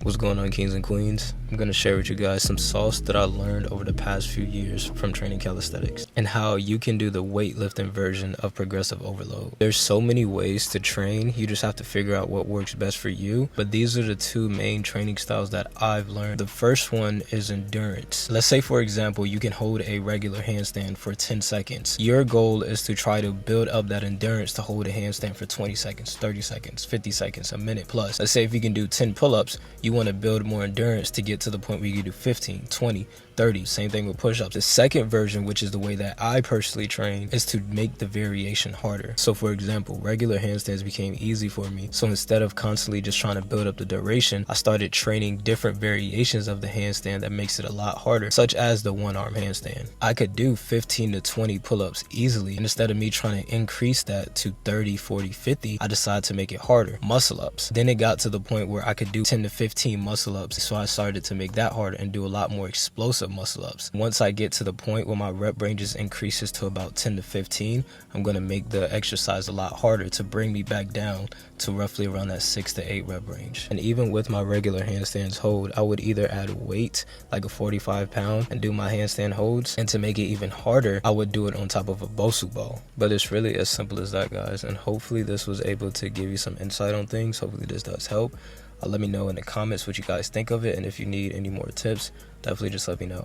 What's going on, kings and queens? I'm going to share with you guys some sauce that I learned over the past few years from training calisthenics and how you can do the weightlifting version of progressive overload. There's so many ways to train, you just have to figure out what works best for you, but these are the two main training styles that I've learned. The first one is endurance. Let's say, for example, you can hold a regular handstand for 10 seconds. Your goal is to try to build up that endurance to hold a handstand for 20 seconds, 30 seconds, 50 seconds, a minute plus. Let's say if you can do 10 pull-ups, you want to build more endurance to get to the point where you can do 15, 20, 30. Same thing with push-ups. The second version, which is the way that I personally train, is to make the variation harder. So for example, regular handstands became easy for me. So instead of constantly just trying to build up the duration, I started training different variations of the handstand that makes it a lot harder, such as the one-arm handstand. I could do 15 to 20 pull-ups easily, and instead of me trying to increase that to 30, 40, 50, I decided to make it harder. Muscle-ups. Then it got to the point where I could do 10 to 15 muscle-ups, so I started to make that harder and do a lot more explosive muscle-ups. Once I get to the point where my rep ranges increases to about 10 to 15, I'm going to make the exercise a lot harder to bring me back down to roughly around that 6 to 8 rep range. And even with my regular handstands hold, I would either add weight like a 45 pound and do my handstand holds, and to make it even harder, I would do it on top of a Bosu ball. But it's really as simple as that, guys, and hopefully this was able to give you some insight on things. Hopefully this does help. Let me know in the comments what you guys think of it, and if you need any more tips, definitely just let me know.